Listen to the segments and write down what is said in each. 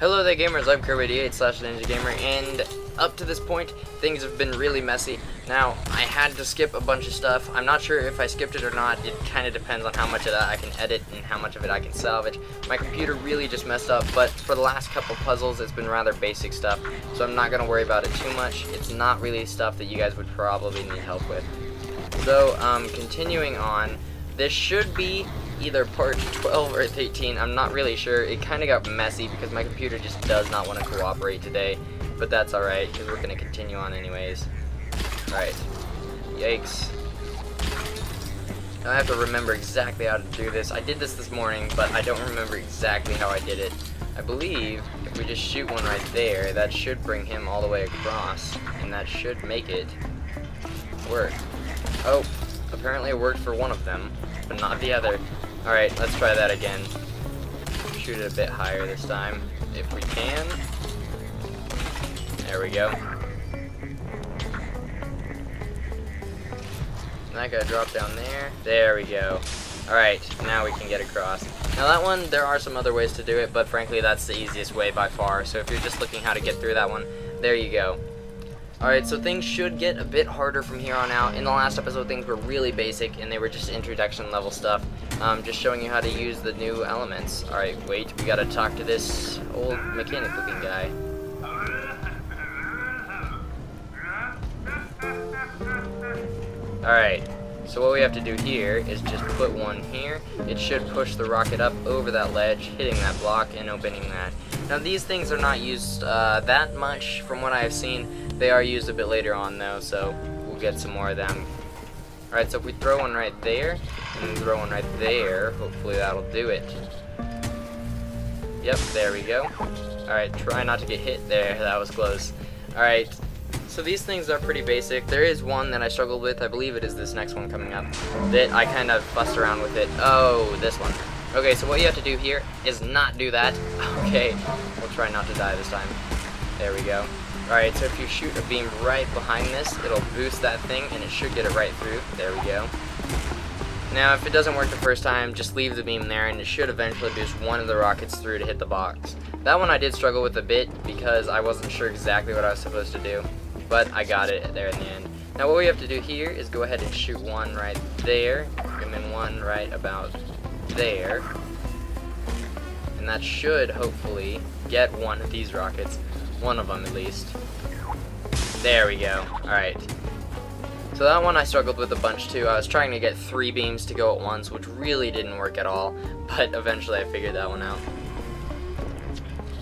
Hello there gamers, I'm Kirby88/NinjaGamer, and up to this point, things have been really messy. Now, I had to skip a bunch of stuff. I'm not sure if I skipped it or not. It kind of depends on how much of that I can edit and how much of it I can salvage. My computer really just messed up, but for the last couple puzzles, it's been rather basic stuff, so I'm not going to worry about it too much. It's not really stuff that you guys would probably need help with. So, continuing on, this should be either part 12 or 18, I'm not really sure. It kind of got messy because my computer just does not want to cooperate today, but that's alright because we're going to continue on anyways. Alright, yikes. Now I have to remember exactly how to do this. I did this morning, but I don't remember exactly how I did it. I believe if we just shoot one right there, that should bring him all the way across, and that should make it work. Oh, apparently it worked for one of them, but not the other. Alright, let's try that again. Shoot it a bit higher this time, if we can. There we go. That guy dropped down there. There we go. Alright, now we can get across. Now that one, there are some other ways to do it, but frankly that's the easiest way by far. So if you're just looking how to get through that one, there you go. Alright, so things should get a bit harder from here on out. In the last episode, things were really basic, and they were just introduction level stuff. Just showing you how to use the new elements. Alright, wait, we gotta talk to this old mechanic-looking guy. Alright, so what we have to do here is just put one here. It should push the rocket up over that ledge, hitting that block, and opening that. Now, these things are not used that much from what I have seen. They are used a bit later on though, so we'll get some more of them. Alright, so if we throw one right there, and throw one right there, hopefully that'll do it. Yep, there we go. Alright, try not to get hit there, that was close. Alright, so these things are pretty basic. There is one that I struggled with, I believe it is this next one coming up, that I kind of fussed around with it. Oh, this one. Okay, so what you have to do here is not do that. Okay, we'll try not to die this time. There we go. Alright, so if you shoot a beam right behind this, it'll boost that thing, and it should get it right through. There we go. Now, if it doesn't work the first time, just leave the beam there, and it should eventually boost one of the rockets through to hit the box. That one I did struggle with a bit, because I wasn't sure exactly what I was supposed to do, but I got it there in the end. Now, what we have to do here is go ahead and shoot one right there, and then one right about there, and that should hopefully get one of these rockets. One of them at least. There we go. Alright. So that one I struggled with a bunch too. I was trying to get 3 beams to go at once, which really didn't work at all, but eventually I figured that one out.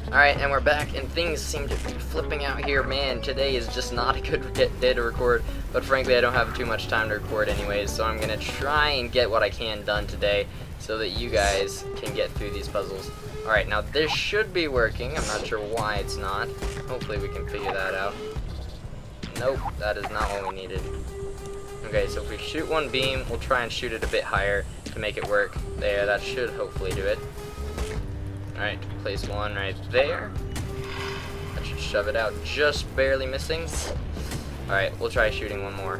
Alright, and we're back, and things seem to be flipping out here. Man, today is just not a good day to record, but frankly I don't have too much time to record anyways, so I'm gonna try and get what I can done today so that you guys can get through these puzzles. Alright, now this should be working. I'm not sure why it's not. Hopefully we can figure that out. Nope, that is not what we needed. Okay, so if we shoot one beam, we'll try and shoot it a bit higher to make it work. There, that should hopefully do it. Alright, place one right there. That should shove it out, just barely missing. Alright, we'll try shooting one more.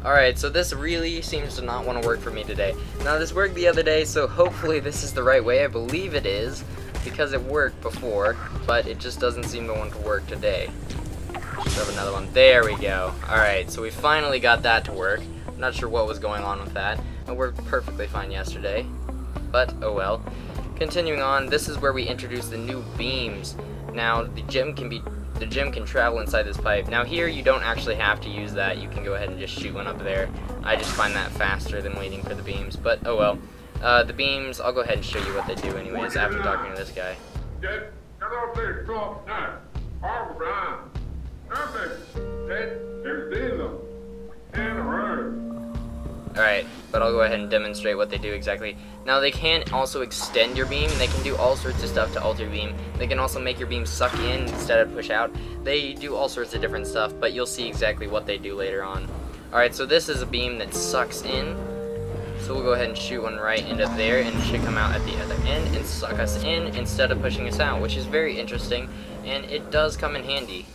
Alright, so this really seems to not want to work for me today. Now, this worked the other day, so hopefully this is the right way. I believe it is, because it worked before, but it just doesn't seem to want to work today. Shove another one. There we go. Alright, so we finally got that to work. I'm not sure what was going on with that. It worked perfectly fine yesterday, but oh well. Continuing on, this is where we introduce the new beams. Now, the gem can travel inside this pipe. Now here, you don't actually have to use that. You can go ahead and just shoot one up there. I just find that faster than waiting for the beams, but oh well. The beams, I'll go ahead and show you what they do anyways after talking to this guy. Alright, but I'll go ahead and demonstrate what they do exactly. Now, they can also extend your beam, and they can do all sorts of stuff to alter your beam. They can also make your beam suck in instead of push out. They do all sorts of different stuff, but you'll see exactly what they do later on. Alright, so this is a beam that sucks in. So we'll go ahead and shoot one right into there, and it should come out at the other end and suck us in instead of pushing us out, which is very interesting, and it does come in handy.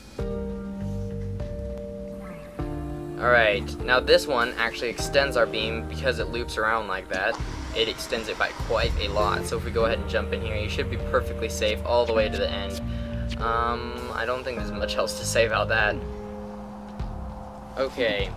Alright, now this one actually extends our beam because it loops around like that. It extends it by quite a lot. So if we go ahead and jump in here, you should be perfectly safe all the way to the end. I don't think there's much else to say about that. Okay.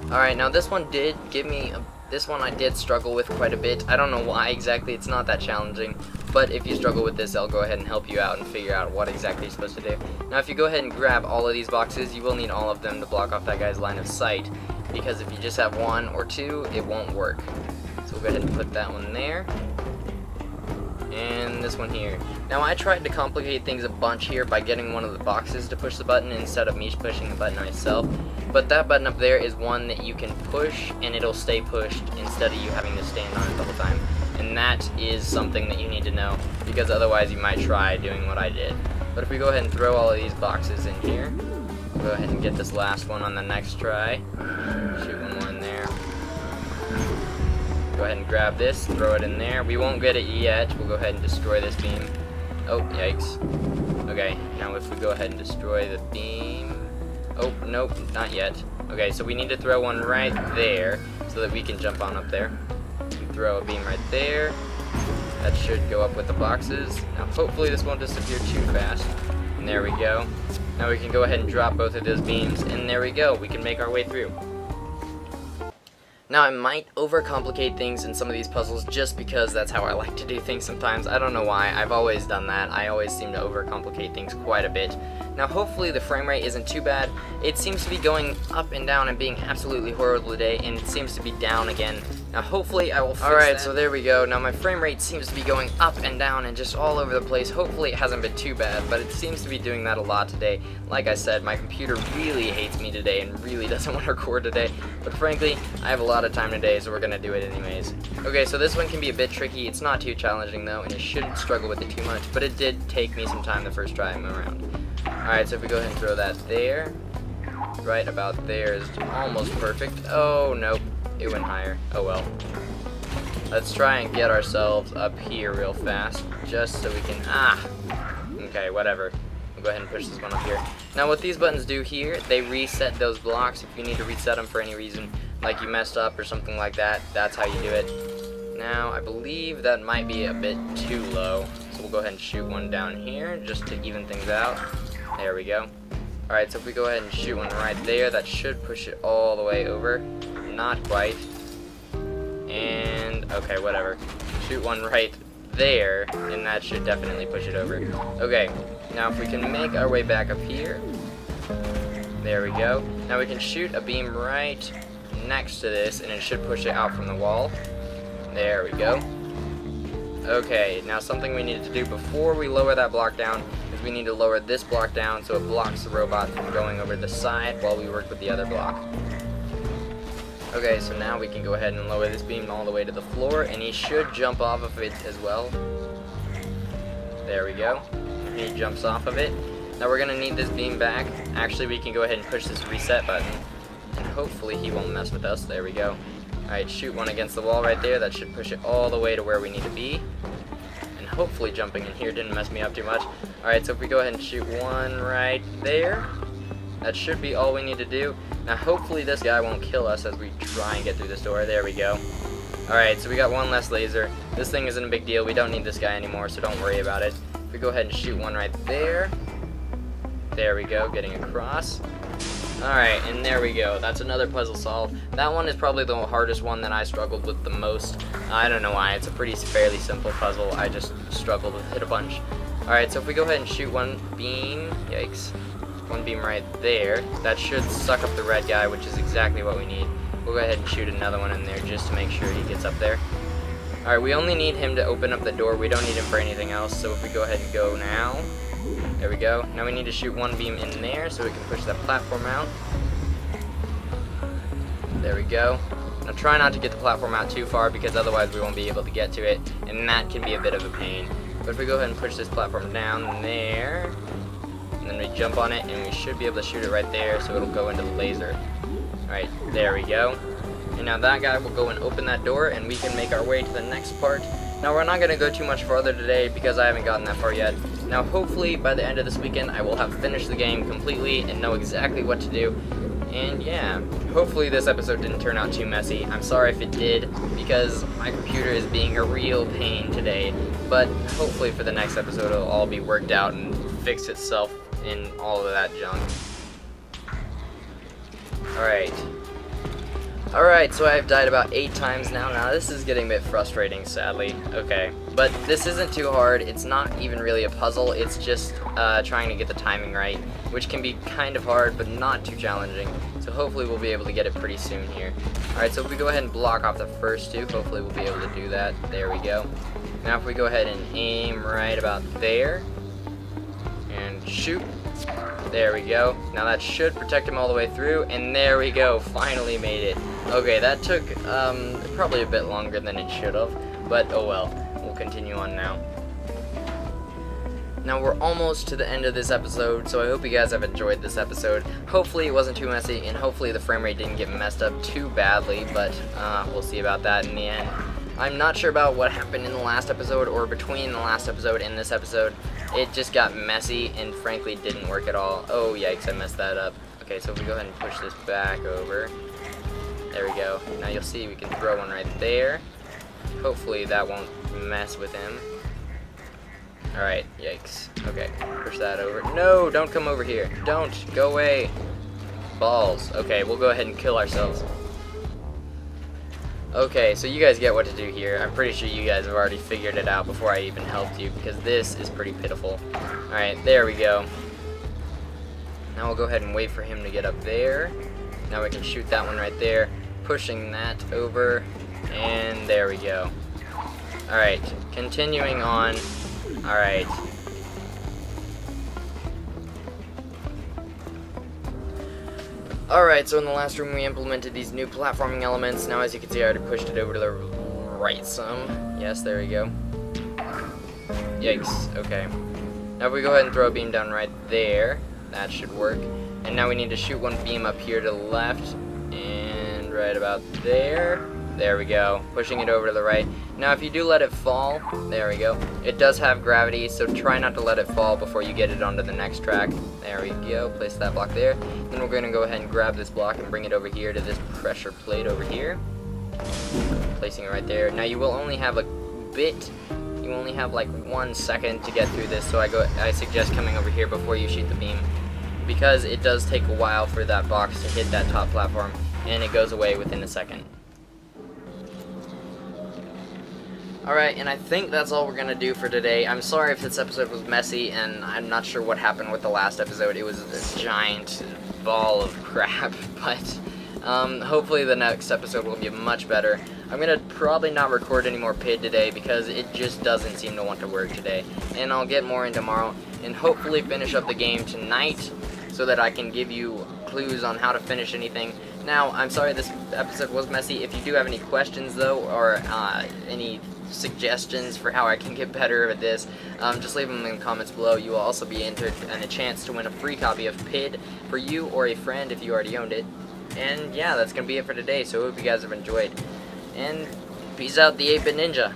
Alright, now this one did give me this one I did struggle with quite a bit. I don't know why exactly, it's not that challenging, but if you struggle with this, I'll go ahead and help you out and figure out what exactly you're supposed to do. Now if you go ahead and grab all of these boxes, you will need all of them to block off that guy's line of sight, because if you just have one or two, it won't work. So we'll go ahead and put that one there. And this one here. Now I tried to complicate things a bunch here by getting one of the boxes to push the button instead of me pushing the button myself. But that button up there is one that you can push and it'll stay pushed instead of you having to stand on it the whole time. And that is something that you need to know, because otherwise you might try doing what I did. But if we go ahead and throw all of these boxes in here, we'll go ahead and get this last one on the next try. Shoot one more in there. Go ahead and grab this, throw it in there. We won't get it yet. We'll go ahead and destroy this beam. Oh, yikes. Okay, now if we go ahead and destroy the beam. Oh, nope, not yet. Okay, so we need to throw one right there so that we can jump on up there. We throw a beam right there. That should go up with the boxes. Now hopefully this won't disappear too fast. And there we go. Now we can go ahead and drop both of those beams, and there we go. We can make our way through. Now I might overcomplicate things in some of these puzzles just because that's how I like to do things sometimes. I don't know why, I've always done that. I always seem to overcomplicate things quite a bit. Now hopefully the frame rate isn't too bad. It seems to be going up and down and being absolutely horrible today, and it seems to be down again. Now hopefully I will fix that. Alright, so there we go. Now my frame rate seems to be going up and down and just all over the place. Hopefully it hasn't been too bad, but it seems to be doing that a lot today. Like I said, my computer really hates me today and really doesn't want to record today. But frankly, I have a lot of time today, so we're going to do it anyways. Okay, so this one can be a bit tricky. It's not too challenging though, and you shouldn't struggle with it too much, but it did take me some time the first time around. Alright, so if we go ahead and throw that there, right about there is almost perfect. Oh, nope. It went higher. Oh well. Let's try and get ourselves up here real fast, just so we can, okay, whatever. We'll go ahead and push this one up here. Now what these buttons do here, they reset those blocks. If you need to reset them for any reason, like you messed up or something like that, that's how you do it. Now, I believe that might be a bit too low, so we'll go ahead and shoot one down here, just to even things out. There we go. Alright, so if we go ahead and shoot one right there, that should push it all the way over. Not quite. And, okay, whatever. Shoot one right there, and that should definitely push it over. Okay, now if we can make our way back up here. There we go. Now we can shoot a beam right next to this, and it should push it out from the wall. There we go. Okay, now something we need to do before we lower that block down is we need to lower this block down so it blocks the robot from going over the side while we work with the other block. Okay, so now we can go ahead and lower this beam all the way to the floor, and he should jump off of it as well. There we go. He jumps off of it. Now we're going to need this beam back. Actually, we can go ahead and push this reset button, and hopefully he won't mess with us. There we go. Alright, shoot one against the wall right there. That should push it all the way to where we need to be. And hopefully jumping in here didn't mess me up too much. Alright, so if we go ahead and shoot one right there, that should be all we need to do. Now hopefully this guy won't kill us as we try and get through this door. There we go. Alright, so we got one less laser. This thing isn't a big deal. We don't need this guy anymore, so don't worry about it. If we go ahead and shoot one right there. There we go, getting across. Alright, and there we go. That's another puzzle solved. That one is probably the hardest one that I struggled with the most. I don't know why. It's a fairly simple puzzle. I just struggled with it a bunch. Alright, so if we go ahead and shoot one beam, yikes, one beam right there, that should suck up the red guy, which is exactly what we need. We'll go ahead and shoot another one in there just to make sure he gets up there. Alright, we only need him to open up the door. We don't need him for anything else, so if we go ahead and go now, there we go. Now we need to shoot one beam in there so we can push that platform out. There we go. Now try not to get the platform out too far, because otherwise we won't be able to get to it, and that can be a bit of a pain. But if we go ahead and push this platform down there, and then we jump on it, and we should be able to shoot it right there so it'll go into the laser. Alright, there we go. And now that guy will go and open that door, and we can make our way to the next part. Now we're not going to go too much farther today because I haven't gotten that far yet. Now hopefully by the end of this weekend I will have finished the game completely and know exactly what to do. And yeah, hopefully this episode didn't turn out too messy. I'm sorry if it did, because my computer is being a real pain today. But hopefully for the next episode it'll all be worked out and fix itself and all of that junk. Alright, so I've died about 8 times now. Now this is getting a bit frustrating, sadly. Okay, but this isn't too hard. It's not even really a puzzle. It's just trying to get the timing right, which can be kind of hard, but not too challenging. So hopefully we'll be able to get it pretty soon here. Alright, so if we go ahead and block off the first 2, hopefully we'll be able to do that. There we go. Now if we go ahead and aim right about there, and shoot. There we go. Now that should protect him all the way through, and there we go. Finally made it. Okay, that took probably a bit longer than it should have, but oh well. We'll continue on now. Now we're almost to the end of this episode, so I hope you guys have enjoyed this episode. Hopefully it wasn't too messy, and hopefully the frame rate didn't get messed up too badly, but we'll see about that in the end. I'm not sure about what happened in the last episode or between the last episode and this episode. It just got messy and frankly didn't work at all. Oh yikes, I messed that up. Okay, so if we go ahead and push this back over. There we go. Now you'll see we can throw one right there. Hopefully that won't mess with him. Alright, yikes. Okay, push that over. No, don't come over here. Don't. Go away. Balls. Okay, we'll go ahead and kill ourselves. Okay, so you guys get what to do here. I'm pretty sure you guys have already figured it out before I even helped you, because this is pretty pitiful. Alright, there we go. Now we'll go ahead and wait for him to get up there. Now we can shoot that one right there, pushing that over, and there we go. Alright, continuing on. Alright. Alright, so in the last room we implemented these new platforming elements. Now as you can see I already pushed it over to the right some. Yes, there we go. Yikes, okay. Now if we go ahead and throw a beam down right there, that should work. And now we need to shoot one beam up here to the left, and right about there. There we go, pushing it over to the right. Now if you do let it fall, there we go, it does have gravity, so try not to let it fall before you get it onto the next track. There we go, place that block there. Then we're going to go ahead and grab this block and bring it over here to this pressure plate over here. Placing it right there. Now you will only have a bit, you only have like 1 second to get through this, so I suggest coming over here before you shoot the beam, because it does take a while for that box to hit that top platform, and it goes away within a second. Alright, and I think that's all we're going to do for today. I'm sorry if this episode was messy, and I'm not sure what happened with the last episode. It was this giant ball of crap, but hopefully the next episode will be much better. I'm going to probably not record any more Pid today because it just doesn't seem to want to work today. And I'll get more in tomorrow, and hopefully finish up the game tonight so that I can give you clues on how to finish anything. Now, I'm sorry this episode was messy. If you do have any questions, though, or any suggestions for how I can get better at this, just leave them in the comments below. You will also be entered in a chance to win a free copy of Pid for you or a friend if you already owned it. And yeah, that's going to be it for today, so I hope you guys have enjoyed. And peace out, the 8-Bit Ninja.